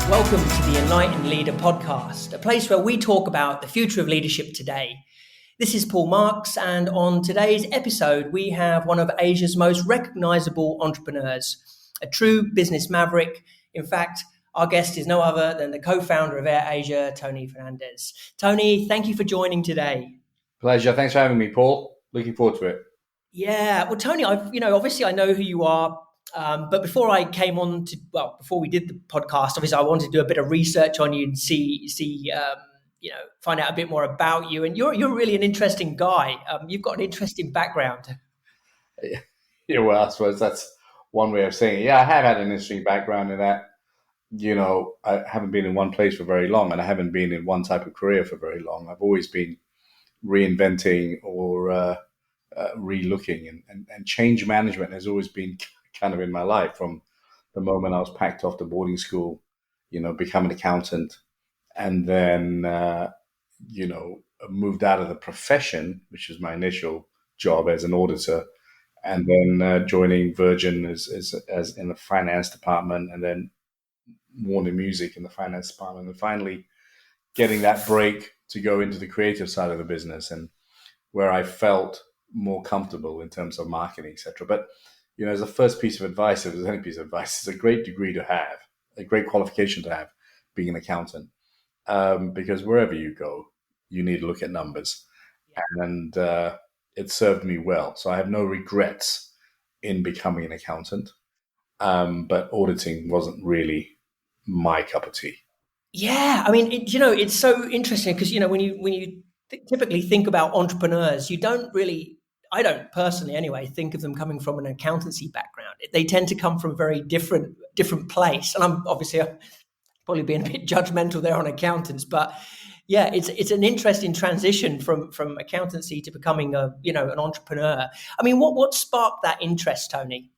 Welcome to the Enlightened Leader Podcast, a place where we talk about the future of leadership today. This is Paul Marks, and on today's episode, we have one of Asia's most recognizable entrepreneurs, a true business maverick. In fact, our guest is no other than the co-founder of AirAsia, Tony Fernandes. Tony, thank you for joining today. Pleasure. Thanks for having me, Paul. Looking forward to it. Yeah, well, Tony, obviously I know who you are. But before we did the podcast, obviously I wanted to do a bit of research on you and find out a bit more about you. And you're really an interesting guy. You've got an interesting background. Yeah, well, I suppose that's one way of saying it. Yeah, I have had an interesting background in that, I haven't been in one place for very long, and I haven't been in one type of career for very long. I've always been reinventing or relooking, and change management has always been kind of in my life from the moment I was packed off to boarding school, become an accountant, and then, moved out of the profession, which was my initial job as an auditor, and then joining Virgin as in the finance department, and then Warner Music in the finance department, and finally getting that break to go into the creative side of the business, and where I felt more comfortable in terms of marketing, etc. But as a first piece of advice, if there's any piece of advice, it's a great degree to have, a great qualification to have, being an accountant, because wherever you go, you need to look at numbers, and it served me well. So I have no regrets in becoming an accountant, but auditing wasn't really my cup of tea. Yeah, I mean, it's so interesting because when you typically think about entrepreneurs, I don't personally anyway think of them coming from an accountancy background. They tend to come from a very different place. And I'm probably being a bit judgmental there on accountants, but yeah, it's an interesting transition from accountancy to becoming an entrepreneur. I mean, what sparked that interest, Tony?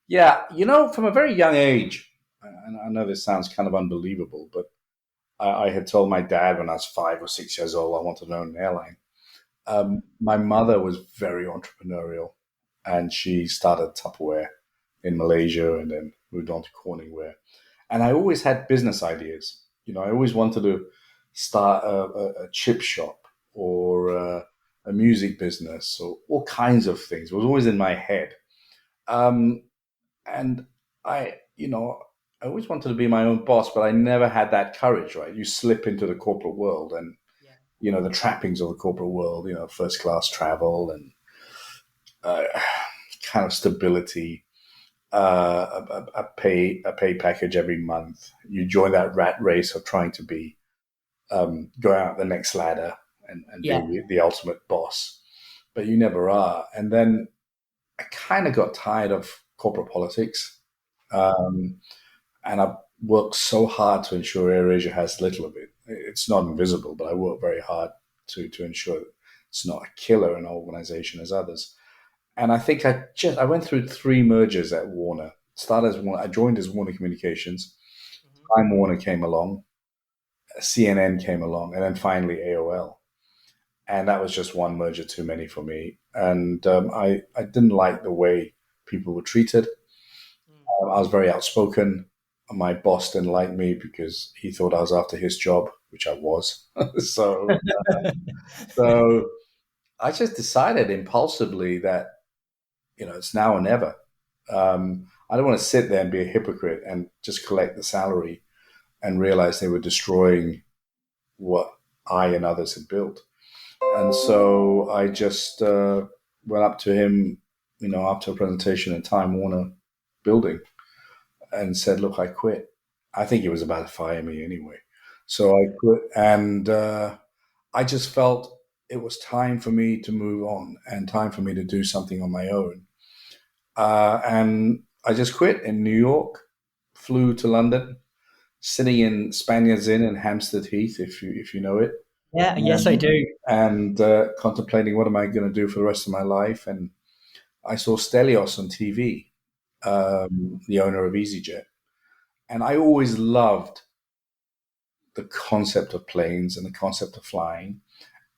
Yeah, from a very young age, and I know this sounds kind of unbelievable, but I had told my dad when I was 5 or 6 years old I wanted to own an airline. My mother was very entrepreneurial, and she started Tupperware in Malaysia and then moved on to Corningware. And I always had business ideas. I always wanted to start a chip shop or a music business or all kinds of things. It was always in my head. And I always wanted to be my own boss, but I never had that courage, right? You slip into the corporate world and the trappings of the corporate world, first class travel and kind of stability, a pay package every month. You join that rat race of trying to be, go out the next ladder and be the ultimate boss, but you never are. And then I kind of got tired of corporate politics, and I worked so hard to ensure AirAsia has little of it. It's not invisible, but I work very hard to ensure that it's not a killer an organization as others. And I think I went through 3 mergers at Warner. Started as Warner. I joined as Warner Communications. Time Warner came along, CNN came along, and then finally AOL. And that was just one merger too many for me. And I didn't like the way people were treated. I was very outspoken. My boss didn't like me because he thought I was after his job, which I was. So I just decided impulsively that, it's now or never. I don't want to sit there and be a hypocrite and just collect the salary and realize they were destroying what I and others had built. And so I just went up to him, after a presentation at Time Warner building, and said, look, I quit. I think he was about to fire me anyway. So I quit, and I just felt it was time for me to move on and time for me to do something on my own. And I just quit in New York, flew to London, sitting in Spaniards Inn in Hampstead Heath, if you know it. Yeah, yes, I do. And contemplating what am I going to do for the rest of my life. And I saw Stelios on TV, the owner of EasyJet. And I always loved the concept of planes and the concept of flying.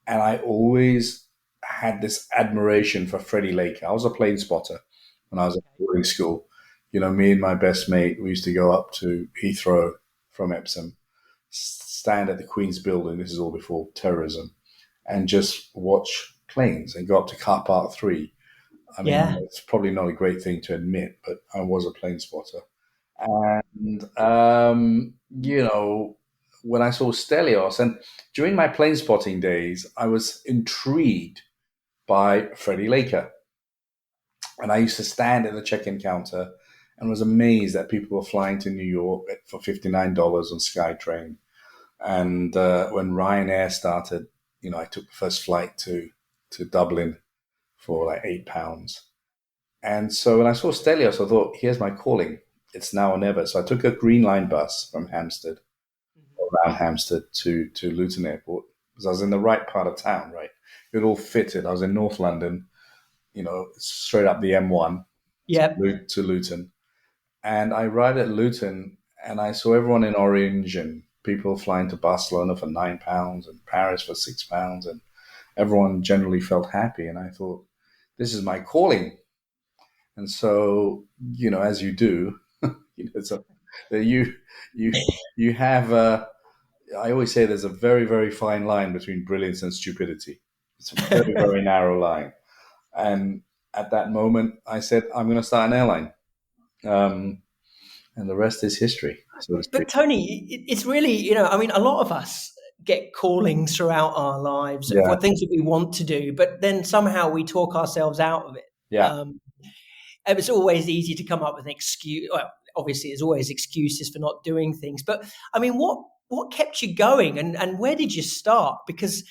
And I always had this admiration for Freddie Laker. I was a plane spotter when I was at boarding school. Me and my best mate, we used to go up to Heathrow from Epsom, stand at the Queen's Building, this is all before terrorism, and just watch planes and go up to car park 3. I mean, Yeah. it's probably not a great thing to admit, but I was a plane spotter. And, when I saw Stelios, and during my plane spotting days, I was intrigued by Freddie Laker. And I used to stand at the check-in counter and was amazed that people were flying to New York for $59 on SkyTrain. And when Ryanair started, I took the first flight to Dublin for like £8. And so when I saw Stelios, I thought, here's my calling. It's now or never. So I took a Green Line bus from Hampstead, around Hampstead to Luton Airport, because I was in the right part of town, right? It all fitted. I was in North London, straight up the M1 Yeah. to Luton. And I arrived at Luton and I saw everyone in orange and people flying to Barcelona for £9 and Paris for £6. And everyone generally felt happy. And I thought, this is my calling. And so, as you do, you have, I always say there's a very, very fine line between brilliance and stupidity. It's a very, very narrow line. And at that moment, I said, I'm going to start an airline. And the rest is history, so to speak. But Tony, it's really, a lot of us get callings throughout our lives for things that we want to do, but then somehow we talk ourselves out of it. Yeah. It was always easy to come up with an excuse. Well, obviously, there's always excuses for not doing things. But I mean, what kept you going, and where did you start? Because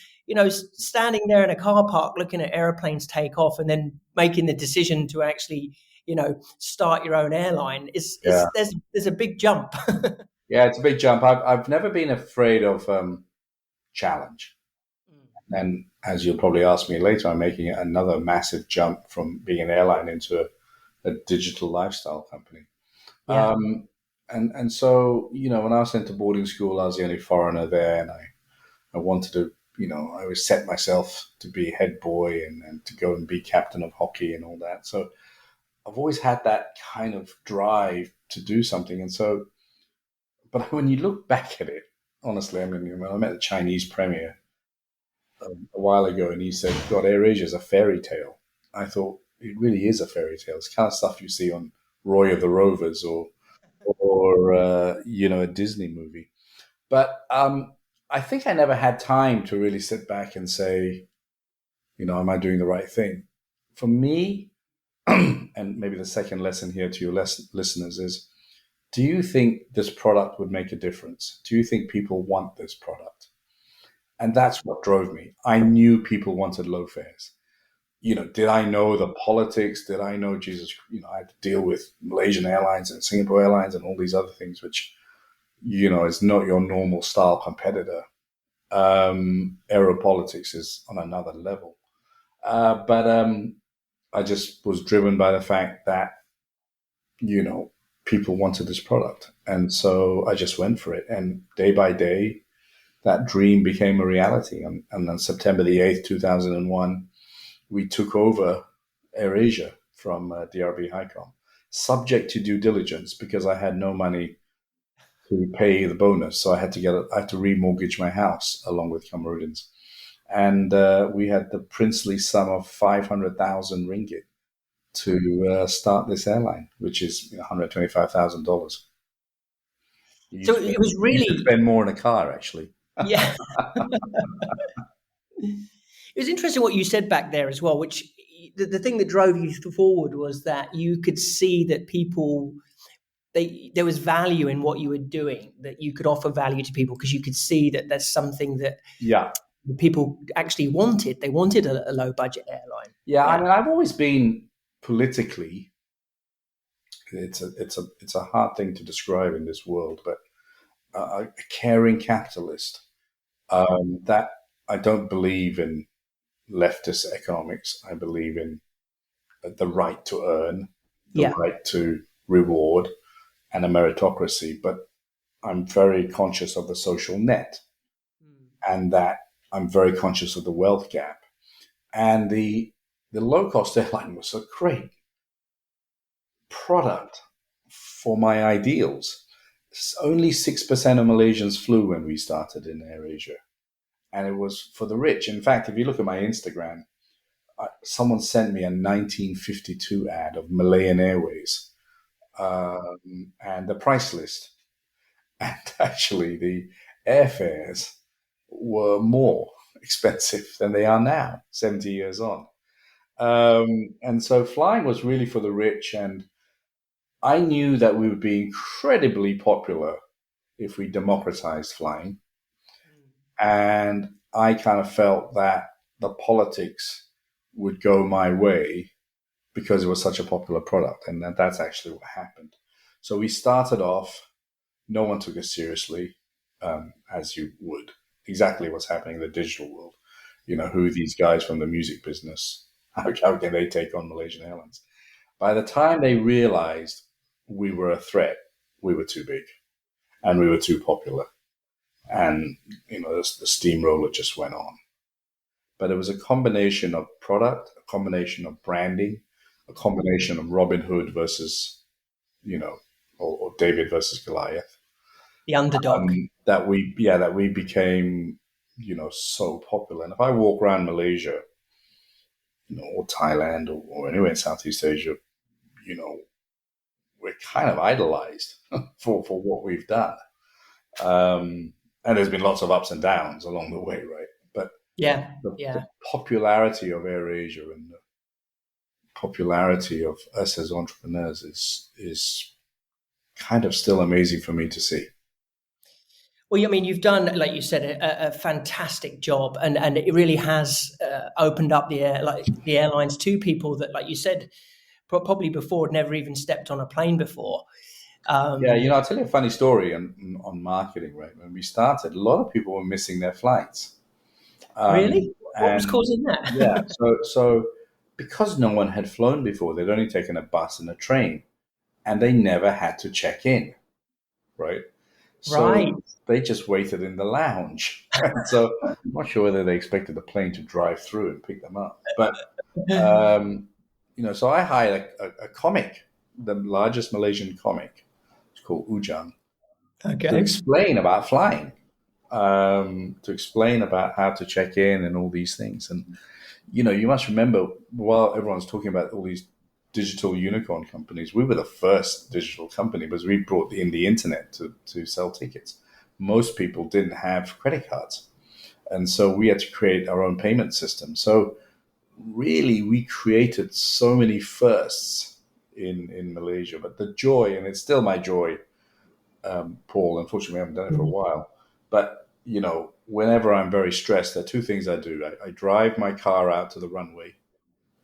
standing there in a car park looking at airplanes take off, and then making the decision to actually, start your own airline there's a big jump. Yeah, it's a big jump. I've never been afraid of challenge. And as you'll probably ask me later, I'm making another massive jump from being an airline into a digital lifestyle company. Yeah. And so, when I was sent to boarding school, I was the only foreigner there, and I wanted to, I always set myself to be head boy and to go and be captain of hockey and all that. So I've always had that kind of drive to do something. And so, but when you look back at it, honestly, I mean, when I met the Chinese premier a while ago, and he said, God, AirAsia is a fairy tale. I thought, it really is a fairy tale. It's kind of stuff you see on Roy of the Rovers or a Disney movie. But I think I never had time to really sit back and say, am I doing the right thing? For me, and maybe the second lesson here to your listeners is, do you think this product would make a difference? Do you think people want this product? And that's what drove me. I knew people wanted low fares. Did I know the politics? Did I know, I had to deal with Malaysian Airlines and Singapore Airlines and all these other things, which, is not your normal style competitor. Aeropolitics is on another level. But I just was driven by the fact that, people wanted this product. And so I just went for it. And day by day, that dream became a reality. And on September the 8th, 2001, we took over AirAsia from DRB HiCom, subject to due diligence, because I had no money to pay the bonus. So I had to remortgage my house along with Cameroonians. And we had the princely sum of 500,000 ringgit to start this airline, which is $125,000. So it was really, you spend more in a car, actually. Yeah. It was interesting what you said back there as well, which the thing that drove you forward was that you could see that people, there was value in what you were doing, that you could offer value to people because you could see that there's something that people actually wanted. They wanted a low budget airline. Yeah, I mean, I've always been politically, it's a hard thing to describe in this world, but a caring capitalist. That I don't believe in leftist economics. I believe in the right to earn, the right to reward, and a meritocracy. But I'm very conscious of the social net, and that I'm very conscious of the wealth gap. And the low-cost airline was a great product for my ideals. only 6% of Malaysians flew when we started in AirAsia. And it was for the rich. In fact, if you look at my Instagram, someone sent me a 1952 ad of Malayan Airways and the price list. And actually, the airfares were more expensive than they are now, 70 years on. And so flying was really for the rich. And I knew that we would be incredibly popular if we democratized flying. And I kind of felt that the politics would go my way because it was such a popular product. And that's actually what happened. So we started off, no one took us seriously, as you would. Exactly what's happening in the digital world. You know, who are these guys from the music business? How can they take on Malaysian Airlines? By the time they realized we were a threat, we were too big and we were too popular. And, you know, the steamroller just went on. But it was a combination of product, a combination of branding, a combination of Robin Hood versus, you know, or David versus Goliath. The underdog. That we became, you know, so popular. And if I walk around Malaysia, you know, or Thailand or anywhere in Southeast Asia, you know, we're kind of idolized for what we've done. And there's been lots of ups and downs along the way, right? But the popularity of AirAsia and the popularity of us as entrepreneurs is kind of still amazing for me to see. Well, I mean, you've done, like you said, a fantastic job, and it really has opened up the airlines to people that, like you said, probably before had never even stepped on a plane before. Yeah, you know, I'll tell you a funny story on marketing, right? When we started, a lot of people were missing their flights. Really? What was causing that? Yeah, so because no one had flown before, they'd only taken a bus and a train, and they never had to check in, right? So they just waited in the lounge. So I'm not sure whether they expected the plane to drive through and pick them up. But, you know, so I hired a comic, the largest Malaysian comic. It's called Ujang, to explain about flying, to explain about how to check in and all these things. And, you know, you must remember, while everyone's talking about all these digital unicorn companies, we were the first digital company because we brought in the internet to sell tickets. Most people didn't have credit cards. And so we had to create our own payment system. So really, we created so many firsts in Malaysia. But the joy, and it's still my joy, Paul, unfortunately, I haven't done it for a while. But, you know, whenever I'm very stressed, there are two things I do. I drive my car out to the runway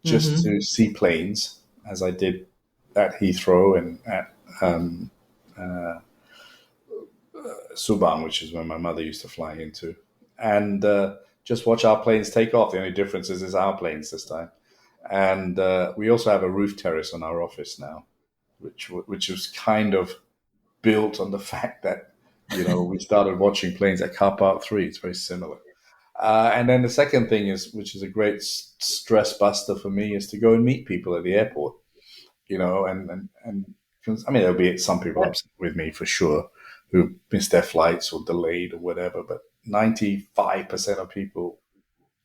just to see planes, as I did at Heathrow and at Subang, which is where my mother used to fly into, and just watch our planes take off. The only difference is it's our planes this time. And we also have a roof terrace on our office now, which was kind of built on the fact that, you know, we started watching planes at Car Park 3. It's very similar. And then the second thing is, which is a great stress buster for me, is to go and meet people at the airport, you know, and I mean, there'll be some people upset with me for sure who missed their flights or delayed or whatever, but 95% of people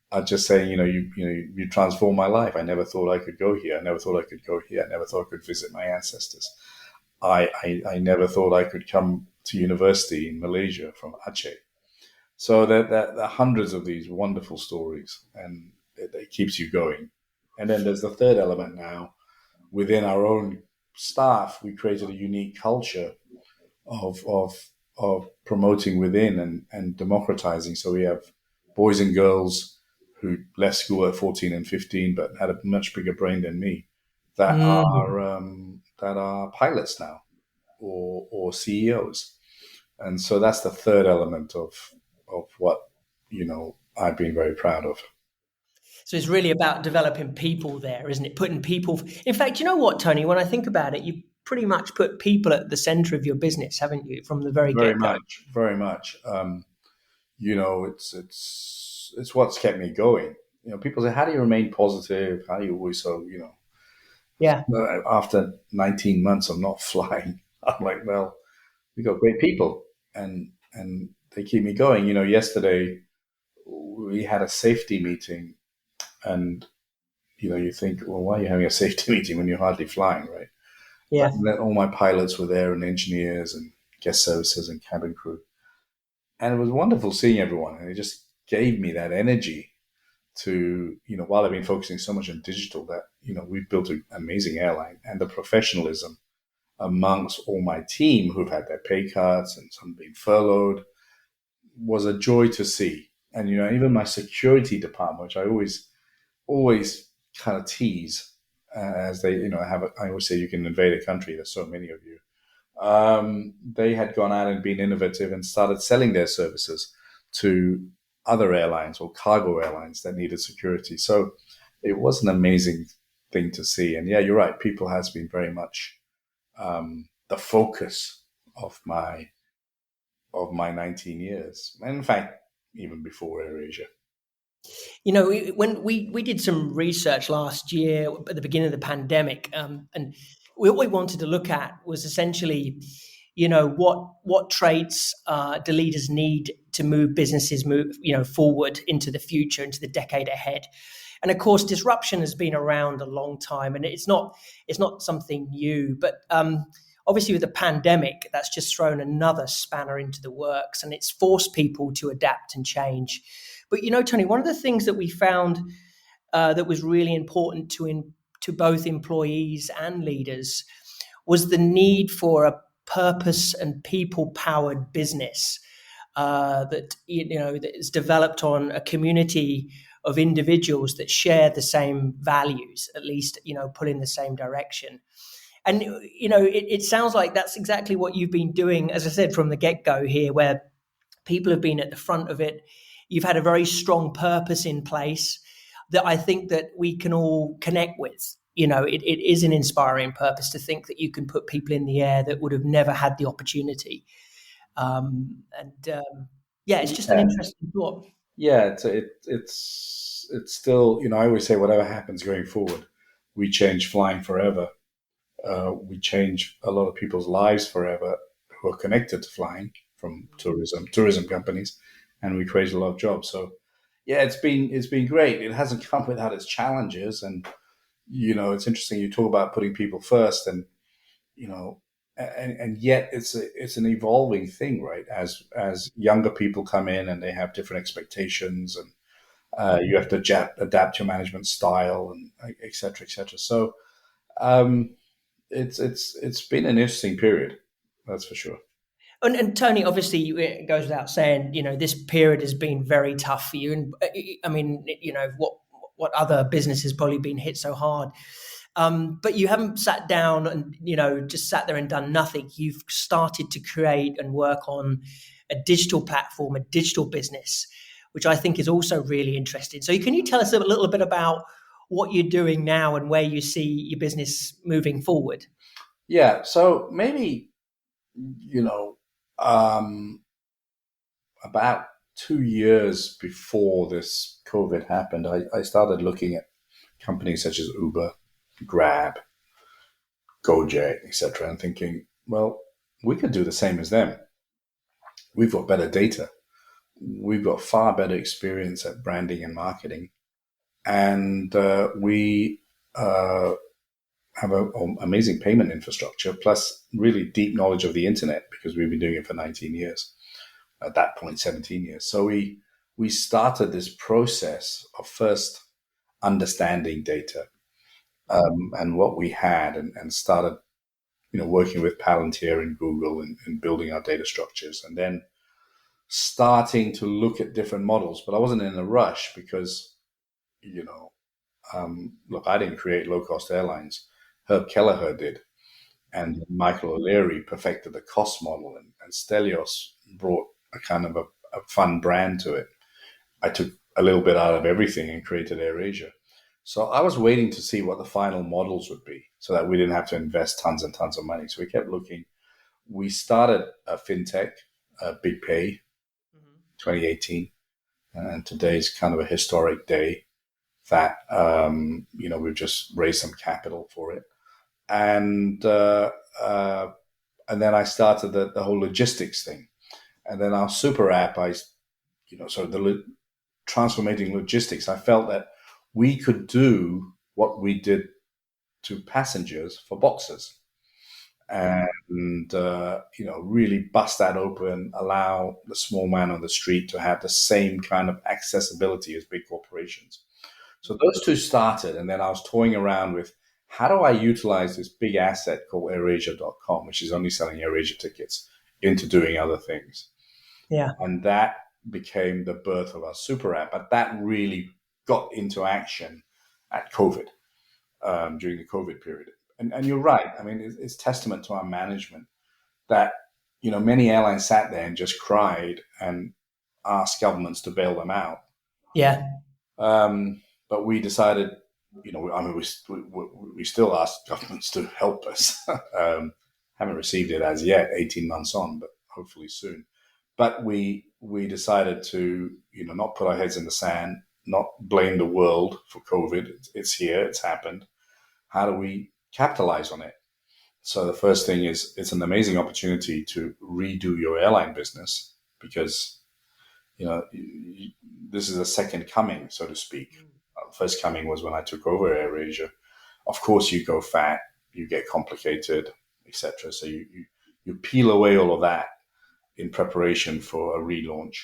are just saying, you transformed my life. I never thought I could go here. I never thought I could go here. I never thought I could visit my ancestors. I never thought I could come to university in Malaysia from Aceh. So there are hundreds of these wonderful stories, and it keeps you going. And then there's the third element now. Within our own staff, we created a unique culture of promoting within and democratizing. So we have boys and girls who left school at 14 and 15, but had a much bigger brain than me, that are pilots now or CEOs. And so that's the third element of what, you know, I've been very proud of. So it's really about developing people there, isn't it? Putting people. In fact, you know what, Tony? When I think about it, you pretty much put people at the center of your business, haven't you, from the very get-go? Very much. You know, it's what's kept me going. You know, people say, "How do you remain positive? How do you always so?" You know, yeah. After 19 months of not flying, I'm like, well, we got great people, and they keep me going. Yesterday we had a safety meeting, and you think, well, why are you having a safety meeting when you're hardly flying, right? But Yeah. then all my pilots were there, and engineers, and guest services, and cabin crew, and it was wonderful seeing everyone, and it just gave me that energy to, while I've been focusing so much on digital, that we've built an amazing airline, and the professionalism amongst all my team who've had their pay cuts and some being furloughed was a joy to see. And even my security department, which I always kind of tease, as they I always say, you can invade a country, there's so many of you. They had gone out and been innovative and started selling their services to other airlines or cargo airlines that needed security. So it was an amazing thing to see. And yeah, you're right, people has been very much the focus of my 19 years. And in fact, even before AirAsia. When we did some research last year at the beginning of the pandemic, and what we wanted to look at was essentially, what traits do leaders need to move businesses forward into the future, into the decade ahead. And of course, disruption has been around a long time, and it's not something new. But obviously, with the pandemic, that's just thrown another spanner into the works, and it's forced people to adapt and change. But Tony, one of the things that we found that was really important to both employees and leaders was the need for a purpose and people-powered business that is developed on a community of individuals that share the same values, at least pull in the same direction. And it sounds like that's exactly what you've been doing, as I said, from the get-go here, where people have been at the front of it. You've had a very strong purpose in place that I think that we can all connect with. It is an inspiring purpose to think that you can put people in the air that would have never had the opportunity. It's just an interesting thought. Yeah, it's still, I always say, whatever happens going forward, we change flying forever. We change a lot of people's lives forever who are connected to flying from tourism companies, and we create a lot of jobs. So yeah, it's been great. It hasn't come without its challenges, and it's interesting. You talk about putting people first, and and yet it's an evolving thing, right? As younger people come in and they have different expectations, and you have to adapt your management style, and et cetera, et cetera. So it's been an interesting period, that's for sure. And Tony, obviously, it goes without saying, this period has been very tough for you. And I mean, what other business has probably been hit so hard? But you haven't sat down and, just sat there and done nothing. You've started to create and work on a digital platform, a digital business, which I think is also really interesting. So can you tell us a little bit about what you're doing now and where you see your business moving forward? Yeah. So maybe, about 2 years before this COVID happened, I started looking at companies such as Uber, Grab, Gojek, etc., and thinking, well, we could do the same as them. We've got better data. We've got far better experience at branding and marketing. And we have an amazing payment infrastructure, plus really deep knowledge of the internet, because we've been doing it for 19 years. At that point, 17 years. So we started this process of first understanding data and what we had, and started, working with Palantir and Google and building our data structures, and then starting to look at different models. But I wasn't in a rush because, look, I didn't create low-cost airlines. Herb Kelleher did. And Michael O'Leary perfected the cost model, and Stelios brought a kind of a fun brand to it. I took a little bit out of everything and created AirAsia. So I was waiting to see what the final models would be so that we didn't have to invest tons and tons of money. So we kept looking. We started a fintech, Big Pay, 2018. And today's kind of a historic day that, we've just raised some capital for it. And And then I started the whole logistics thing. And then our super app, transformating logistics, I felt that we could do what we did to passengers for boxers, and really bust that open, allow the small man on the street to have the same kind of accessibility as big corporations. So those two started, and then I was toying around with how do I utilize this big asset called AirAsia.com, which is only selling AirAsia tickets, into doing other things. Yeah. And that became the birth of our super app. But that really got into action at COVID, during the COVID period. And you're right. I mean, it's testament to our management that, many airlines sat there and just cried and asked governments to bail them out. Yeah. But we decided, we still ask governments to help us. Haven't received it as yet, 18 months on, but hopefully soon. But we decided to, not put our heads in the sand, not blame the world for COVID. It's here, it's happened. How do we capitalize on it? So the first thing is, it's an amazing opportunity to redo your airline business, because, this is a second coming, so to speak. First coming was when I took over AirAsia. Of course, you go fat, you get complicated, etc. So you peel away all of that in preparation for a relaunch.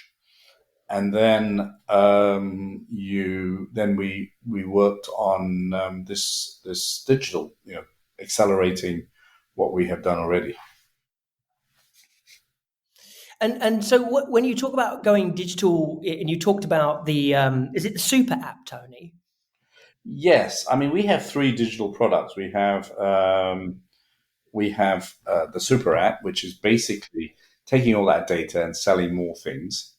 And then we worked on this digital, accelerating what we have done already. And so when you talk about going digital, and you talked about the is it the super app, Tony? Yes, I mean, we have 3 digital products. We have the super app, which is basically taking all that data and selling more things.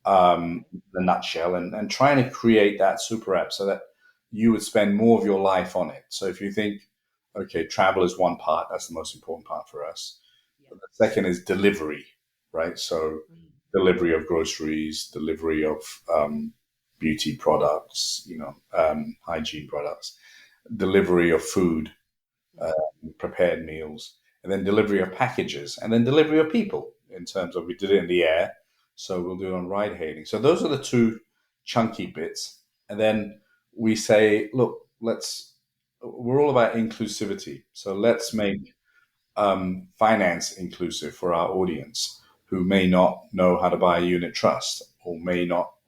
The nutshell, and trying to create that super app so that you would spend more of your life on it. So if you think, okay, travel is one part, that's the most important part for us. But the second is delivery, right? So delivery of groceries, delivery of beauty products, hygiene products, delivery of food, prepared meals, and then delivery of packages, and then delivery of people, in terms of, we did it in the air, so we'll do it on ride hailing. So those are the 2 chunky bits. And then we say, look, we're all about inclusivity. So let's make finance inclusive for our audience who may not know how to buy a unit trust, or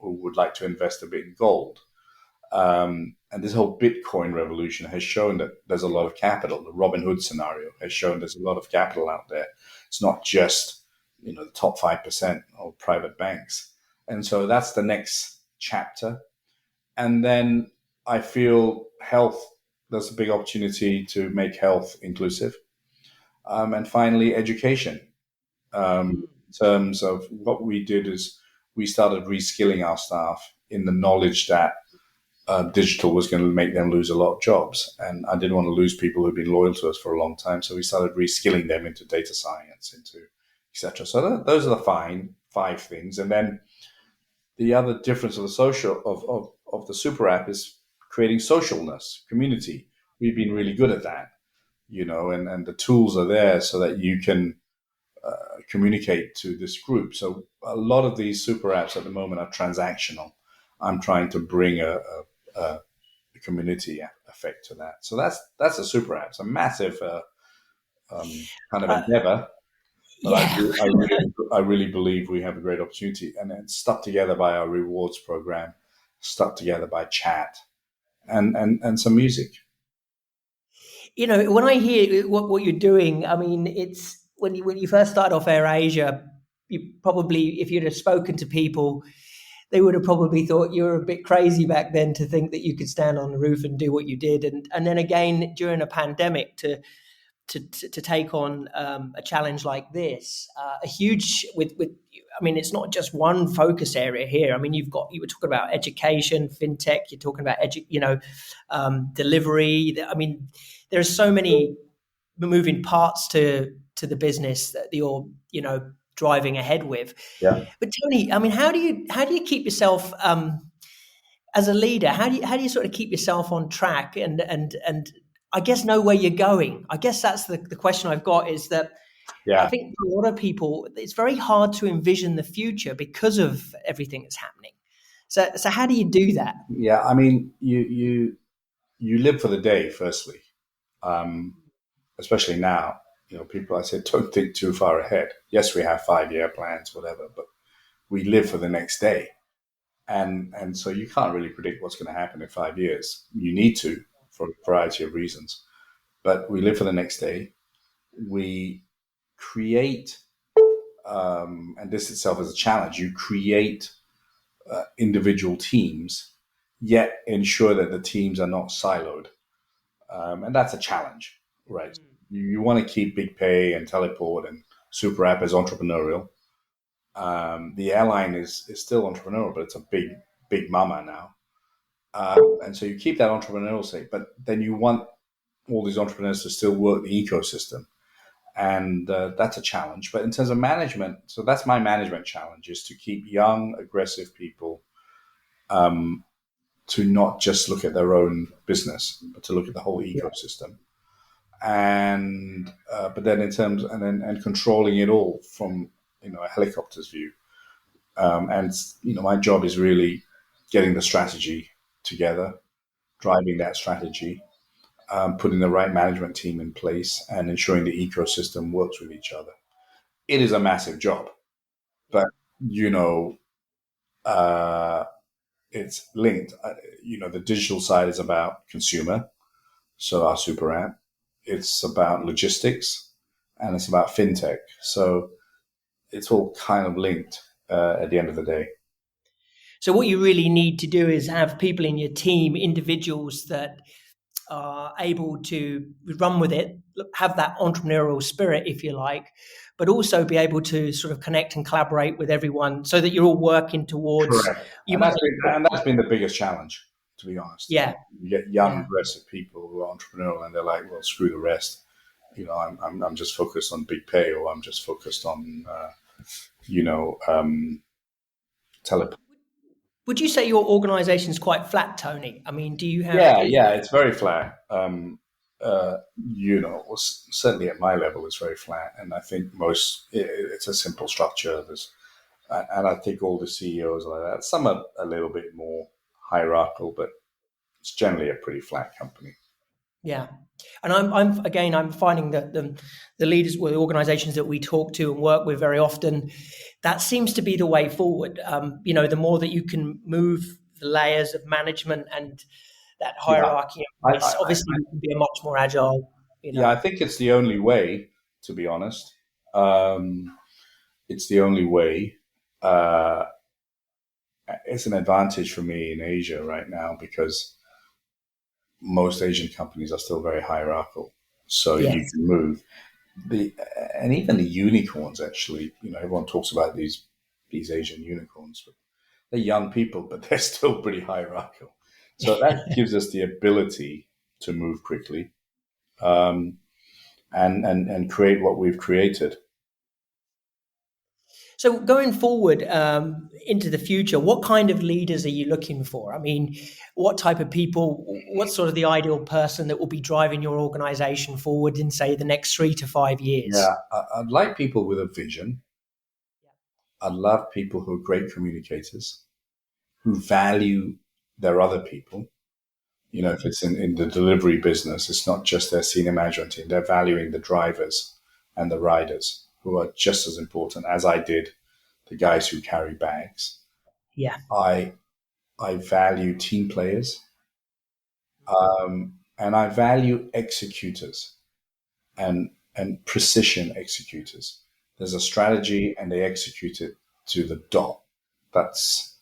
would like to invest a bit in gold. And this whole Bitcoin revolution has shown that there's a lot of capital. The Robin Hood scenario has shown there's a lot of capital out there. It's not just, the top 5% of private banks. And so that's the next chapter. And then I feel there's a big opportunity to make health inclusive. And finally, education. In terms of what we did is we started reskilling our staff in the knowledge that digital was going to make them lose a lot of jobs. And I didn't want to lose people who'd been loyal to us for a long time. So we started reskilling them into data science, into etc. So those are the 5 things. And then the other difference of the social of the super app is creating socialness, community. We've been really good at that, and the tools are there so that you can communicate to this group. So a lot of these super apps at the moment are transactional. I'm trying to bring a community effect to that. So that's a super app. It's a massive kind of endeavor. But I really believe we have a great opportunity, and it's stuck together by our rewards program, stuck together by chat, and some music. When I hear what you're doing, I mean, it's when you first started off AirAsia, you probably, if you'd have spoken to people, they would have probably thought you were a bit crazy back then to think that you could stand on the roof and do what you did, and then again during a pandemic to take on a challenge like this, a huge with. I mean, it's not just one focus area here. I mean, you were talking about education, fintech. You're talking about delivery. I mean, there's so many moving parts to the business that you're driving ahead with. Yeah. But Tony, I mean, how do you keep yourself as a leader? How do you sort of keep yourself on track and I guess know where you're going? I guess that's the question I've got, is that I Yeah. think for a lot of people, it's very hard to envision the future because of everything that's happening. So how do you do that? Yeah. I mean, you live for the day, firstly, um, especially now. People, I said, don't think too far ahead. Yes, we have 5-year plans, whatever, but we live for the next day. And so you can't really predict what's going to happen in 5 years. You need to, for a variety of reasons. But we live for the next day. We create, and this itself is a challenge, you create individual teams, yet ensure that the teams are not siloed. And that's a challenge, right? You want to keep Big Pay and Teleport and Super App as entrepreneurial. The airline is still entrepreneurial, but it's a big mama now. And so you keep that entrepreneurial state, but then you want all these entrepreneurs to still work the ecosystem. And that's a challenge. But in terms of management, so that's my management challenge, is to keep young, aggressive people to not just look at their own business, but to look at the whole ecosystem. And but then in terms and controlling it all from a helicopter's view. And my job is really getting the strategy together, driving that strategy, putting the right management team in place, and ensuring the ecosystem works with each other. It is a massive job, but uh, it's linked. The digital side is about consumer, so our super app. It's about logistics, and it's about fintech. So it's all kind of linked at the end of the day. So what you really need to do is have people in your team, individuals that are able to run with it, have that entrepreneurial spirit, if you like, but also be able to sort of connect and collaborate with everyone so that you're all working towards. Correct. And that's been the biggest challenge, to be honest. Yeah. You get young, Yeah. aggressive people who are entrepreneurial, and they're like, "Well, screw the rest. I'm just focused on Big Pay, or I'm just focused on, teleport." Would you say your organization is quite flat, Tony? I mean, do you have? Yeah, it's very flat. Certainly at my level, it's very flat, and I think it's a simple structure. And I think all the CEOs are like that. Some are a little bit more hierarchical, but it's generally a pretty flat company. Yeah, and I'm finding that the leaders, or the organisations that we talk to and work with very often, that seems to be the way forward. The more that you can move the layers of management and that hierarchy in place, obviously you can be a much more agile. Yeah, I think it's the only way, to be honest. It's the only way. It's an advantage for me in Asia right now because most Asian companies are still very hierarchical. So Yes. you can move and even the unicorns, actually, everyone talks about these Asian unicorns, but they're young people, but they're still pretty hierarchical. So that gives us the ability to move quickly, and create what we've created. So going forward into the future, what kind of leaders are you looking for? I mean, what type of people, what's sort of the ideal person that will be driving your organization forward in, say, the next 3 to 5 years? Yeah, I'd like people with a vision. I'd love people who are great communicators, who value their other people. If it's in the delivery business, it's not just their senior management team. They're valuing the drivers and the riders, who are just as important as I did the guys who carry bags. Yeah. I value team players, and I value executors and precision executors. There's a strategy and they execute it to the dot. That's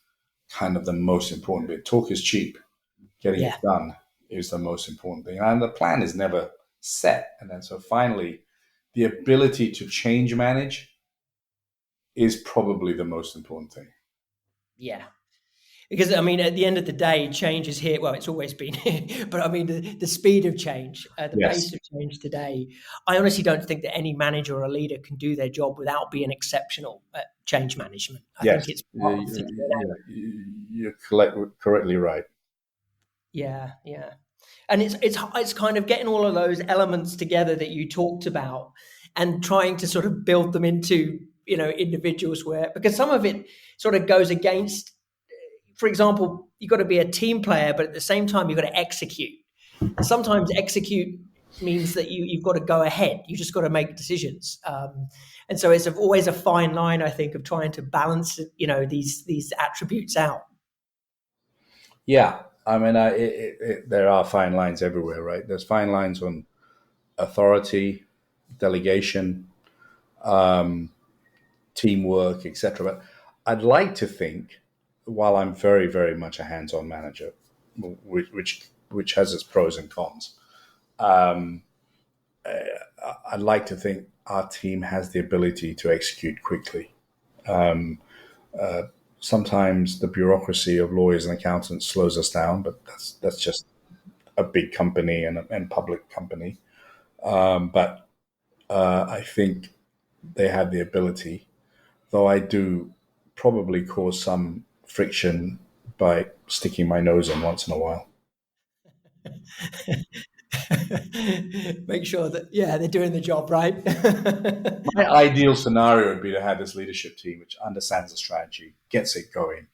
kind of the most important bit. Talk is cheap. Getting it done is the most important thing. And the plan is never set. And then so finally, the ability to change manage is probably the most important thing. Yeah. Because, I mean, at the end of the day, change is here. Well, it's always been here. But, I mean, the speed of change, the pace of change today, I honestly don't think that any manager or a leader can do their job without being exceptional at change management. I think it's part of the DNA. You're correctly right. Yeah, yeah. And it's kind of getting all of those elements together that you talked about and trying to sort of build them into, individuals because some of it sort of goes against, for example, you've got to be a team player, but at the same time, you've got to execute. Sometimes execute means that you've got to go ahead. You just got to make decisions. And so it's always a fine line, I think, of trying to balance, these attributes out. Yeah. I mean, there are fine lines everywhere, right? There's fine lines on authority, delegation, teamwork, etc. But I'd like to think, while I'm very, very much a hands-on manager, which has its pros and cons, I'd like to think our team has the ability to execute quickly. Sometimes the bureaucracy of lawyers and accountants slows us down, but that's just a big company and public company. But I think they have the ability, though I do probably cause some friction by sticking my nose in once in a while. Make sure that, they're doing the job right. My ideal scenario would be to have this leadership team which understands the strategy, gets it going,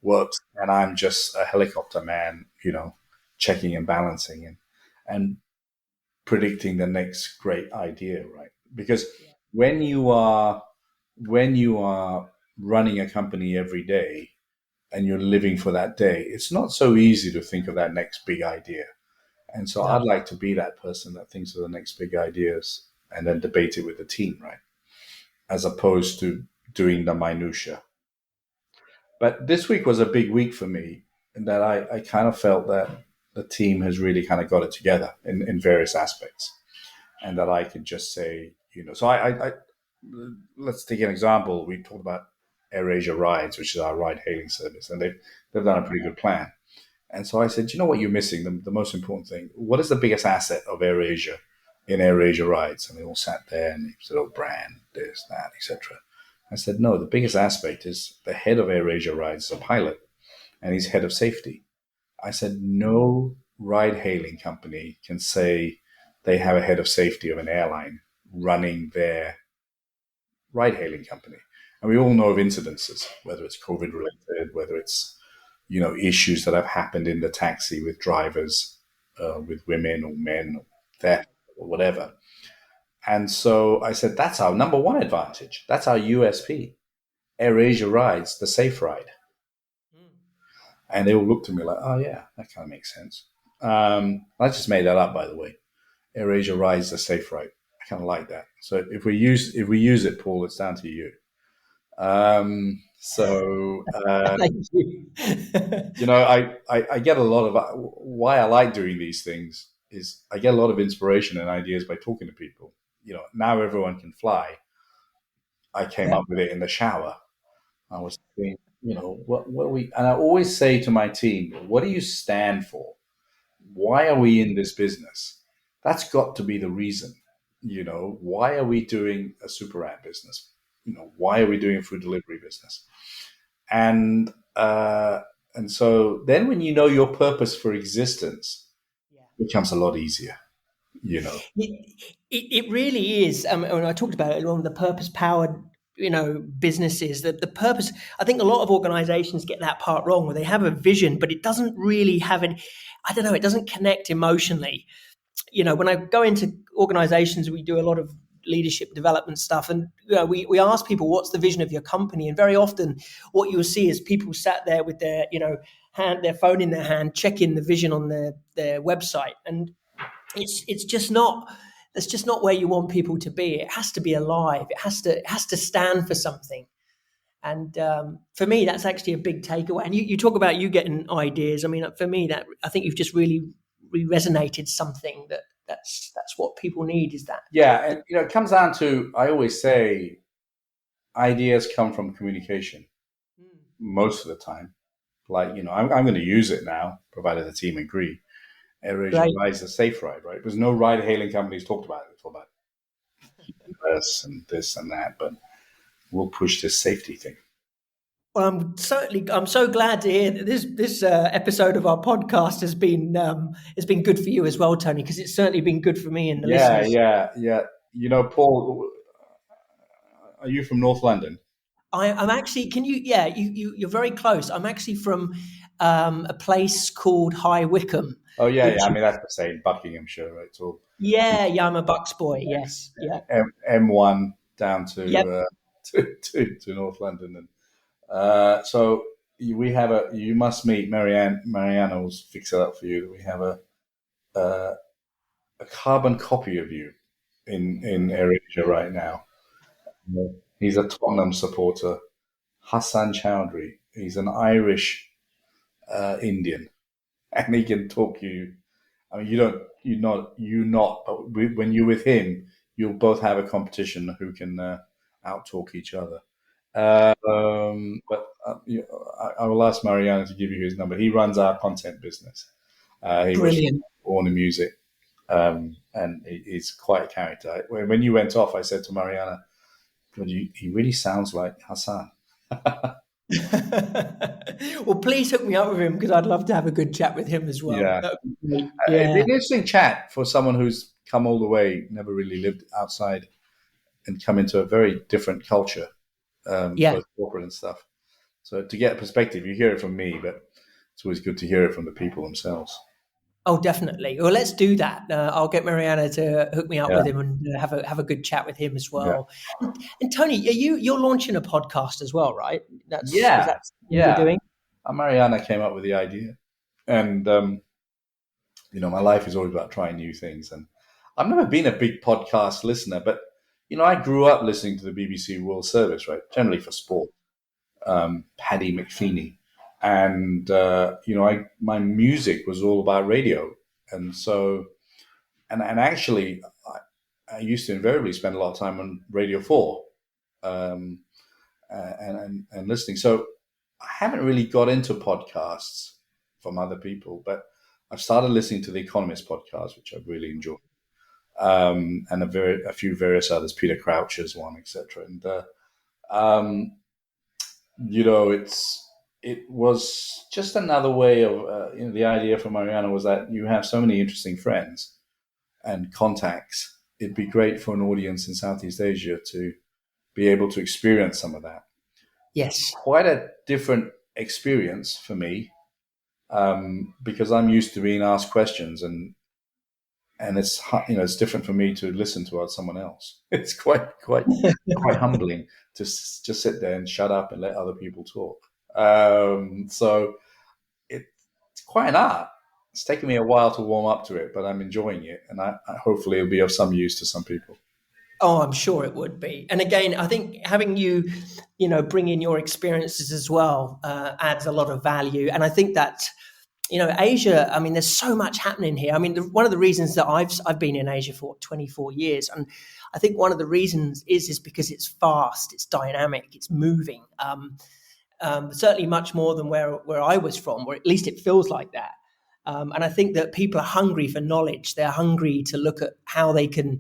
works, and I'm just a helicopter man, checking and balancing and predicting the next great idea, right? Because when you are running a company every day and you're living for that day, it's not so easy to think of that next big idea. And so I'd like to be that person that thinks of the next big ideas and then debate it with the team, right? As opposed to doing the minutia. But this week was a big week for me in that I kind of felt that the team has really kind of got it together in various aspects. And that I could just say, so I let's take an example. We talked about AirAsia Rides, which is our ride-hailing service, and they've done a pretty good plan. And so I said, you know what you're missing? The most important thing. What is the biggest asset of AirAsia in AirAsia Rides? And they all sat there and they said, oh, brand, this, that, etc. I said, no, the biggest aspect is the head of AirAsia Rides is a pilot and he's head of safety. I said, no ride-hailing company can say they have a head of safety of an airline running their ride-hailing company. And we all know of incidences, whether it's COVID-related, whether it's issues that have happened in the taxi with drivers, with women or men, or theft or whatever. And so I said, that's our number one advantage. That's our USP. AirAsia Rides, the safe ride. And they all looked at me like, oh yeah, that kind of makes sense. I just made that up, by the way. AirAsia Rides, the safe ride. I kind of like that. So if we use it, Paul, it's down to you. Thank you. I get a lot of why I like doing these things is I get a lot of inspiration and ideas by talking to people. Now everyone can fly. I came up with it in the shower. I was thinking, what are we? And I always say to my team, what do you stand for? Why are we in this business? That's got to be the reason. Why are we doing a super app business? Why are we doing a food delivery business? And so then when you know your purpose for existence, it becomes a lot easier, It really is. When I talked about it on the purpose-powered, businesses, that the purpose, I think a lot of organizations get that part wrong, where they have a vision, but it doesn't really have it doesn't connect emotionally. When I go into organizations, we do a lot of leadership development stuff, and we ask people, what's the vision of your company? And very often what you will see is people sat there with their their phone in their hand, checking the vision on their website, and it's just not where you want people to be. It has to be alive. It has to stand for something. And for me, that's actually a big takeaway. And you talk about you getting ideas. I mean, for me, that I think you've just really resonated something that's what people need, is that. Yeah. And, it comes down to, I always say, ideas come from communication most of the time. Like, I'm going to use it now, provided the team agree. AirAsia Rides a safe ride, right? There's no ride-hailing companies talked about it. It's all about this and that, but we'll push this safety thing. Well, I'm so glad to hear that this episode of our podcast has been good for you as well, Tony, because it's certainly been good for me and the listeners. Yeah. Paul, are you from North London? I'm actually. Can you? Yeah, you're very close. I'm actually from a place called High Wycombe. Oh yeah, yeah. Which I mean that's the same. Buckinghamshire, right? It's all yeah. I'm a Bucks boy. Yes. Yeah. M1 down Yep. to, to North London, and so we have a. You must meet Marianne. Mariana will fix it up for you. We have a, a carbon copy of you in AirAsia right now. He's a Tottenham supporter, Hassan Chowdhury. He's an Irish Indian, and he can talk you. I mean, you not. But when you're with him, you'll both have a competition who can outtalk each other. But I will ask Mariana to give you his number. He runs our content business. He was Brilliant. born in music, and he's quite a character. When you went off, I said to Mariana, "God, he really sounds like Hassan." Well, please hook me up with him because I'd love to have a good chat with him as well. Yeah, That would be great. it'd be Yeah. an interesting chat for someone who's come all the way, never really lived outside, and come into a very different culture, Yeah. both corporate and stuff. So to get a perspective, you hear it from me, but it's always good to hear it from the people themselves. Oh, definitely. Well, let's do that. I'll get Mariana to hook me up Yeah. with him and have a good chat with him as Yeah. well. And Tony, you're launching a podcast as well, right? Is Yeah, that what yeah. you're doing? Mariana came up with the idea, and my life is always about trying new things. And I've never been a big podcast listener, but I grew up listening to the BBC World Service, right? Generally for sport. Paddy McFeeney, and my music was all about radio, and so and actually I used to invariably spend a lot of time on Radio 4, and listening. So I haven't really got into podcasts from other people, but I've started listening to the Economist podcast, which I've really enjoyed, and a few various others, Peter Croucher's one, etc. And it was just another way of the idea for Mariana was that you have so many interesting friends and contacts. It'd be great for an audience in Southeast Asia to be able to experience some of that. Yes. Quite a different experience for me, because I'm used to being asked questions, and it's different for me to listen to someone else. It's quite humbling to just sit there and shut up and let other people talk. So it's quite an art. It's taken me a while to warm up to it, but I'm enjoying it, and I hopefully it'll be of some use to some people. Oh, I'm sure it would be. And again, I think having you bring in your experiences as well adds a lot of value. And I think that Asia, I mean, there's so much happening here. I mean, one of the reasons that I've been in Asia for 24 years, and I think one of the reasons is because it's fast, it's dynamic, it's moving. Certainly much more than where I was from, or at least it feels like that. And I think that people are hungry for knowledge. They're hungry to look at how they can,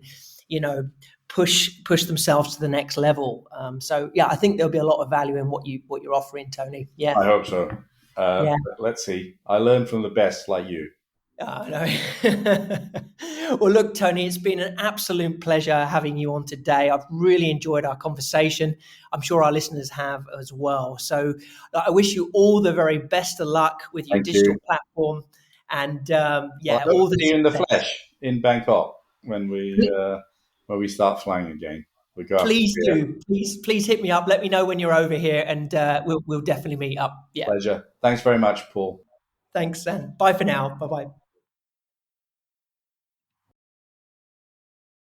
push themselves to the next level. So yeah, I think there'll be a lot of value in what you're offering, Tony. Yeah, I hope so. Let's see. I learn from the best, like you. I know. Well, look, Tony, it's been an absolute pleasure having you on today. I've really enjoyed our conversation. I'm sure our listeners have as well. So I wish you all the very best of luck with your digital platform. And Well, all the see you in the flesh in Bangkok when we start flying again. Please do. Please hit me up. Let me know when you're over here, and we'll definitely meet up. Yeah. Pleasure. Thanks very much, Paul. Thanks, and bye for now. Bye-bye.